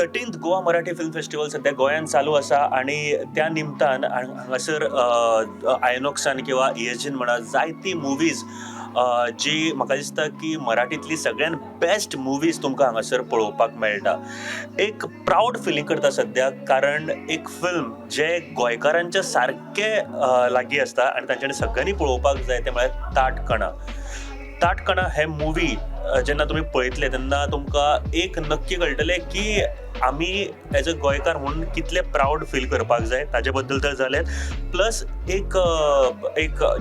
13th Goa Marathi film festival सध्या गोंयांत चालू आसा आनी त्या निमतान हांगासर आयनॉक्सान किंवा ESGन म्हणा जायती मुवीज जी म्हाका दिसता की मराठींतली सगळ्यात बेस्ट मुवीज तुमकां हांगासर पळोवपाक मेळटा. एक प्राऊड फिलींग करता सध्या, कारण एक फिल्म जे गोंयकारांच्या सारके लागीं आसता आनी तांच्यांनी सगळ्यांनी पळोवपाक जाय ते म्हळ्यार ताटकणा हे मूवी जेन्ना तुमी पळयतले तेन्ना तुमकां एक नक्की कळटलें की आमी एज अ गोंयकार म्हणून कितले प्राऊड फील करपाक जाय ताजे बद्दल तर जालें, प्लस एक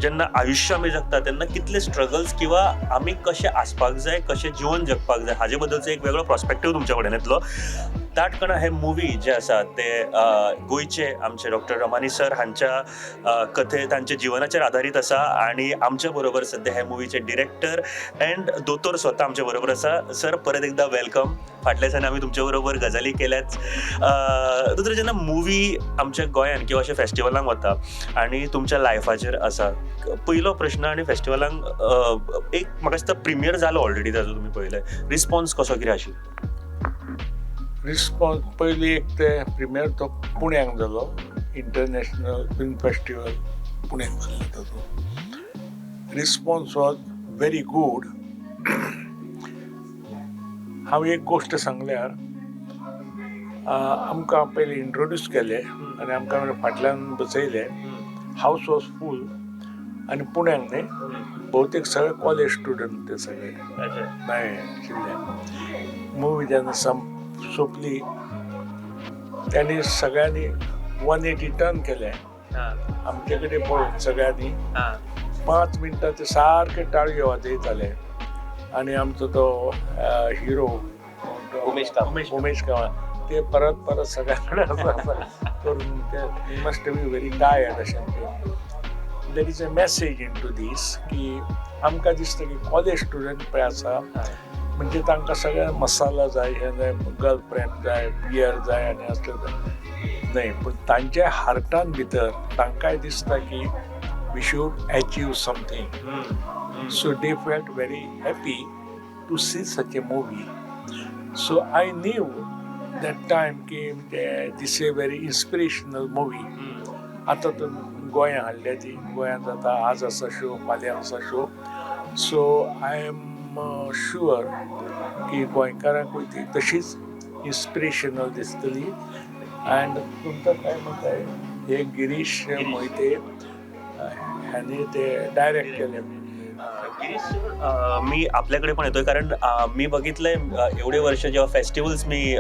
जेन्ना आयुश्य आमी जगता तेन्ना कितले स्ट्रगल्स किंवा आमी कशें आसपाक जाय, कशें जिवन जगपाक जाय हाजे बद्दलचो एक वेगळो पर्स्पेक्टीव तुमच्या कडेन येतलो. ताटकणा हे मूवी जे आसा ते गोंयचे आमचे डॉक्टर रमानी सर हांच्या कथे तांच्या जिवनाचेर आदारीत आसा आनी आमच्या बरोबर सध्या हे मुवीचे डिरेक्टर एंड दोतोर स्वता आमच्या बरोबर आसा. सर, परत एकदा वेलकम. फाटल्या दिसांनी आमी तुमच्या बरोबर गजाली केल्याच. दोतोर, जेन्ना मुवी आमच्या गोंयान किंवा अशा फेस्टिवलांक वता आनी तुमच्या लायफाचेर आसा, पयलो प्रश्न आनी फेस्टिवलांक एक म्हाका दिसता प्रिमियर जालो ऑलरेडी ताजो तुमी पळयलें, रिस्पॉन्स कसो कितें आशिल्लो? रिस्पॉन्स पयली एक ते प्रिमियर तो पुण्याक जालो, इंटरनॅशनल फिल्म फेस्टिवल पुण्याक जाल्लो ताजो. Response was very good. हांव एक गोश्ट सांगल्यार आमकां पयलीं इंट्रोड्यूस केले आनी आमकां फाटल्यान बसयले. हावस वॉज फूल आनी पुण्याक न्ही भोवतेक सगळे कॉलेज स्टुडंट ते सगळे नाही आशिल्ले. मुवी जेन्ना सोंपली त्यांनी सगळ्यांनी 180 टर्न केले आमचे कडेन पळोवन. सगळ्यांनी 5 मिनटां ते सारके टाळयो वाजयताले आनी आमचो तो हिरो उमेश कामत ते परत सगळ्या कडेन करून ते मस्ट बी व्हेरी टायर्ड अशें ते. There is a message in to these की आमकां दिसता की कॉलेज स्टुडंट पळय आसा म्हणजे तांकां सगळ्यांक मसाला जाय, हें जाय, गर्लफ्रेंड जाय, बियर जाय आनी असलें जाय न्हय, पूण तांच्या हार्टान भितर तांकांय दिसता की we should achieve something. So they felt very happy to see such a movie. So I knew that time की this a very inspirational movie. आतां तर गोंयांत हाडल्या ती, गोंयांत जाता, आज आसा शो, फाल्यां आसा show. So I am sure की गोंयकारांकूय ती तशीच इन्स्पिरेशनल दिसतली. अँड तुमकां काय म्हणटाय हे गिरीश मोहिते ह्याने ते डायरेक्ट केले. मी आपल्याकडे पण येतोय कारण मी बघितलंय एवढे वर्ष जेव्हा फेस्टिवल्स मी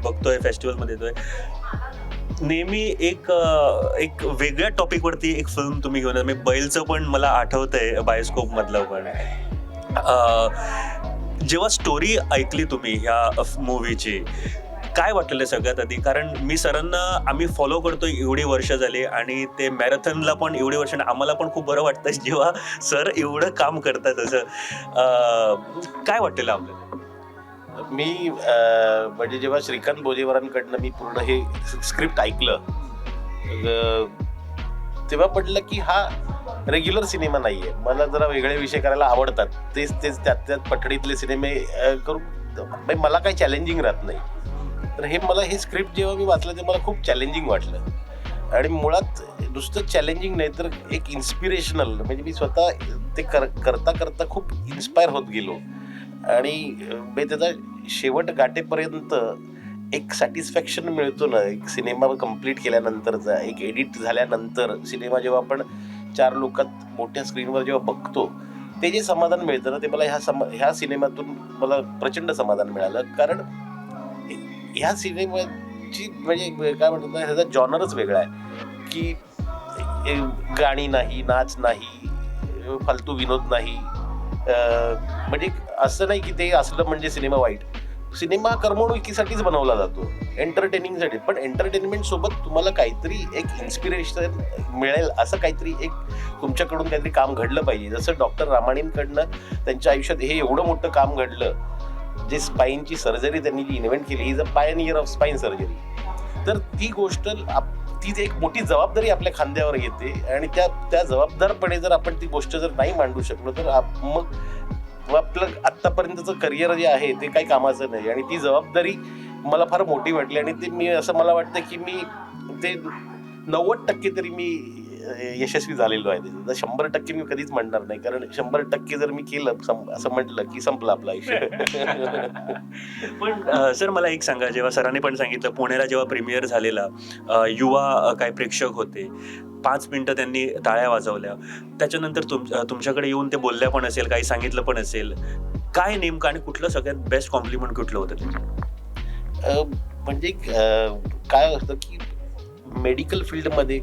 बघतोय, फेस्टिवलमध्ये येतोय, नेहमी एक वेगळ्या टॉपिकवरती एक फिल्म तुम्ही घेऊन येता. मी बैलचं पण मला आठवतंय, बायोस्कोप मधलं पण. जेव्हा स्टोरी ऐकली तुम्ही ह्या मूवीची, काय वाटलेलं सगळ्यात आधी? कारण मी सरांना आम्ही फॉलो करतो एवढी वर्ष झाली आणि ते मॅरेथॉनला पण एवढी वर्ष, आम्हाला पण खूप बरं वाटतं जेव्हा सर एवढं काम करतात. असं काय वाटलेलं आपल्याला? मी म्हणजे जेव्हा श्रीकांत बोजेवरांकडनं मी पूर्ण हे स्क्रिप्ट ऐकलं तेव्हा पडलं की हा रेग्युलर सिनेमा नाही आहे. मला जरा वेगळे विषय करायला आवडतात, तेच त्यात पठडीतले सिनेमे करून मला काही चॅलेंजिंग राहत नाही. तर हे स्क्रिप्ट जेव्हा मी वाचलं ते मला खूप चॅलेंजिंग वाटलं. आणि मुळात नुसतं चॅलेंजिंग नाही तर एक इन्स्पिरेशनल, म्हणजे मी स्वतः ते करता करता खूप इन्स्पायर होत गेलो. आणि मी त्याचा शेवट गाठेपर्यंत एक सॅटिस्फॅक्शन मिळतो ना, एक सिनेमा कंप्लीट केल्यानंतरचा, एक एडिट झाल्यानंतर सिनेमा जेव्हा आपण 4 लोकात मोठ्या स्क्रीनवर जेव्हा बघतो ते जे समाधान मिळतं ना, ते मला ह्या सिनेमातून मला प्रचंड समाधान मिळालं. कारण ह्या सिनेमाची म्हणजे काय म्हणतात ना, ह्याचा जॉनरच वेगळा आहे की गाणी नाही, नाच नाही, फालतू विनोद नाही. म्हणजे असं नाही की ते असलं म्हणजे सिनेमा वाईट. सिनेमा करमणुकीसाठीच बनवला जातो, एंटरटेनिंगसाठी. पण एंटरटेनमेंट सोबत तुम्हाला काहीतरी एक इन्स्पिरेशन मिळेल असं काहीतरी एक तुमच्याकडून काहीतरी काम घडलं पाहिजे. जसं डॉक्टर रामाणींकडनं त्यांच्या आयुष्यात हे एवढं मोठं काम घडलं, जे स्पाईनची सर्जरी त्यांनी जी इन्व्हेंट केली, is a pioneer of spine surgery. तर ती गोष्ट ती एक मोठी जबाबदारी आपल्या खांद्यावर येते आणि त्या जबाबदारपणे जर आपण ती गोष्ट जर नाही मांडू शकलो तर मग आपलं आत्तापर्यंतचं करिअर जे आहे ते काही कामाचं नाही. आणि ती जबाबदारी मला फार मोठी वाटली आणि ते मी असं मला वाटतं की मी ते 90% तरी मी यशस्वी झालेलो आहे. 100% मी कधीच म्हणणार नाही, कारण 100% जर मी केलं असं म्हटलं की संपलं आपलं आयुष्य. पण सर मला एक सांगा, जेव्हा सरांनी पण सांगितलं पुण्याला जेव्हा प्रीमियर झालेला, युवा काही प्रेक्षक होते, 5 मिनिटं त्यांनी टाळ्या वाजवल्या, त्याच्यानंतर तुमच्याकडे येऊन ते बोलल्या पण असेल, काही सांगितलं पण असेल, काय नेमकं आणि कुठलं सगळ्यात बेस्ट कॉम्प्लिमेंट कुठलं होतं त्याचं? म्हणजे काय असतं की मेडिकल फील्डमध्ये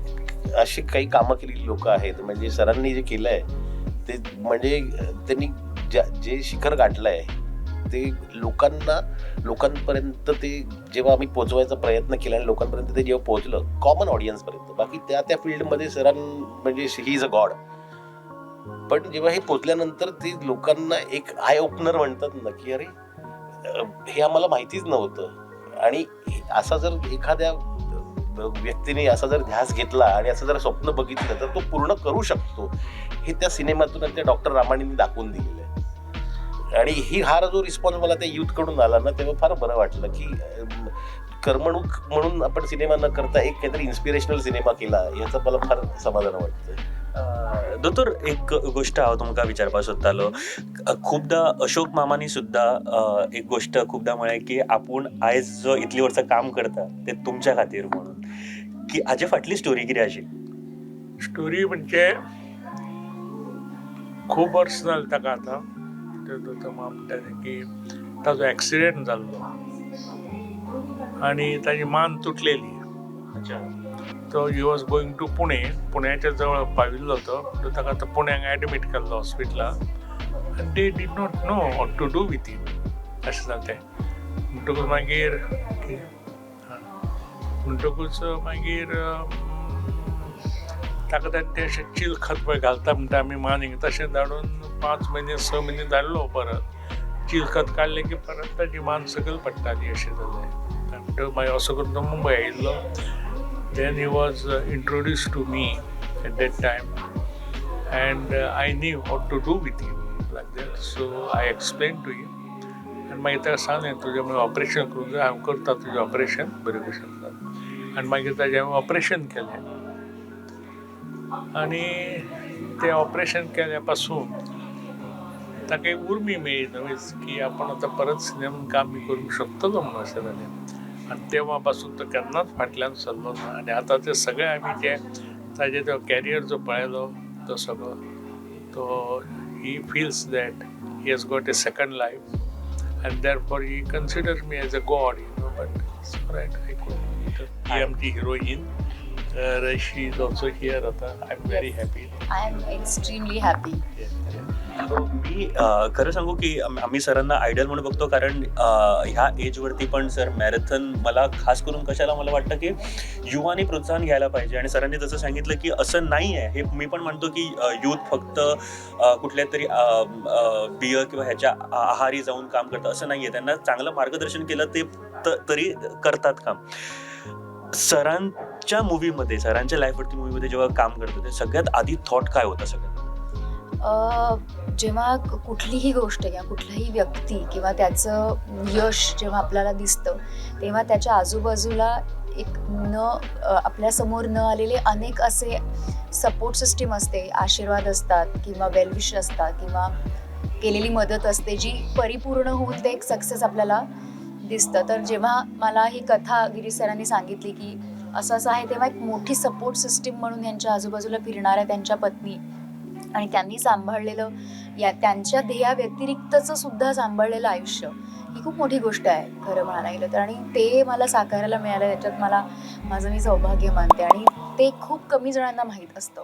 अशी काही कामं केलेली लोक आहेत, म्हणजे सरांनी जे केलं आहे ते म्हणजे त्यांनी जे शिखर गाठलं आहे ते लोकांपर्यंत ते जेव्हा आम्ही पोहोचवायचा प्रयत्न केला आणि लोकांपर्यंत ते जेव्हा पोहोचलं कॉमन ऑडियन्सपर्यंत, बाकी त्या फील्डमध्ये म्हणजे ही इज अ गॉड. पण जेव्हा हे पोचल्यानंतर ते लोकांना एक आय ओपनर म्हणतात ना की अरे हे आम्हाला माहितीच नव्हतं, आणि असा जर एखाद्या व्यक्तीने असा जर ध्यास घेतला आणि असं जर स्वप्न बघितलं तर तो पूर्ण करू शकतो, हे त्या सिनेमातून आणि त्या डॉक्टर रामाणींनी दाखवून दिलेलं आहे. आणि हा जो रिस्पॉन्स मला त्या युथ कडून आला ना, तेव्हा फार बरं वाटलं की करमणूक म्हणून आपण सिनेमा न करता एक काहीतरी इन्स्पिरेशनल सिनेमा केला, याचं मला फार समाधान वाटतं. दोतोर एक गोष्ट हांव तुमकां विचारपाक सोदतालो. खूपदा अशोक मामांनी सुद्धा एक गोष्ट खूपदा म्हळें की आपूण आयज जो इतली वर्सां काम करता ते तुमच्या खातीर म्हणून, की हाजे फाटली स्टोरी कितें आशिल्ली? स्टोरी म्हणजे खूब वर्स जालें ताका आतां. तो म्हणटाले की ताजो एक्सिडेंट जाल्लो आनी ताजी मान तुटलेली. तो ही वॉज गोईंग टू पुण्याच्या जवळ पाविल्लो तो ताका आतां पुण्याक एडमीट केल्लो हॉस्पिटलांत, आनी they did not know what to do with him. अशें जालें. म्हणटकूच मागीर ताका ते अशें चिलखत पळय घालता म्हणटा आमी मानीक, तशें धाडून 5 म्हयने 6 म्हयने धाडलो परत. चिलखत काडलें की परत ताजी मान सकयल पडटाली, अशें जालें. आनी मागीर असो करून तो मुंबय आयिल्लो. Then he was introduced to me at that time, and I knew what to do with him like that. So I explained to him, and मागीर ताका सांगलें तुजें मागीर ऑपरेशन करूंक जाय, हांव करता तुजें ऑपरेशन बरें भशेन जालें. आनी मागीर ताजें हांवें ऑपरेशन केलें, आनी तें ऑपरेशन केल्या पासून ताका एक उर्मी मेळ्ळी नवीच की आपण आतां परत सिनेमान काम बी करूंक शकतलो म्हणून अशें जालें. आनी तेव्हा पासून तो केन्नाच फाटल्यान सरलो ना. आनी आतां ते सगळे आमी जे ताजे तो कॅरियर जो पळयलो तो सगळो, तो he feels that he has got a second life, आनी therefore he consider me as a god, but right I could. ही आमची heroine, she is also here. आता I am very happy. I am extremely happy. मी खरं सांगू की आम्ही सरांना आयडल म्हणून बघतो, कारण ह्या एजवरती पण सर मॅरेथॉन मला खास करून कशाला मला वाटतं की युवानी प्रोत्साहन घ्यायला पाहिजे. आणि सरांनी जसं सांगितलं की असं नाही आहे, हे मी पण म्हणतो की यूथ फक्त कुठल्या तरी बियर किंवा ह्याच्या आहारी जाऊन काम करतं असं नाही आहे. त्यांना चांगलं मार्गदर्शन केलं ते तरी करतात काम. सरांच्या मूवीमध्ये, सरांच्या लाईफवरती मूवीमध्ये जेव्हा काम करतं ते सगळ्यात आधी थॉट काय होता सगळ्यात? जेव्हा कुठलीही गोष्ट किंवा कुठलाही व्यक्ती किंवा त्याचं यश जेव्हा आपल्याला दिसतं, तेव्हा त्याच्या आजूबाजूला एक आपल्यासमोर न आलेले अनेक असे सपोर्ट सिस्टीम असते, आशीर्वाद असतात किंवा वेलविश असतात किंवा केलेली मदत असते, जी परिपूर्ण होऊन ते एक सक्सेस आपल्याला दिसतं. तर जेव्हा मला ही कथा गिरीश सरांनी सांगितली की असं असं आहे, तेव्हा एक मोठी सपोर्ट सिस्टीम म्हणून यांच्या आजूबाजूला फिरणाऱ्या त्यांच्या पत्नी आणि त्यांनी सांभाळलेलं त्यांच्या ध्येया व्यतिरिक्तचं सुद्धा सांभाळलेलं आयुष्य, ही खूप मोठी गोष्ट आहे खरं म्हणायला गेलं तर. आणि ते मला साकारायला मिळालं, याच्यात माझं मी सौभाग्य मानते, आणि ते खूप कमी जणांना माहीत असतं.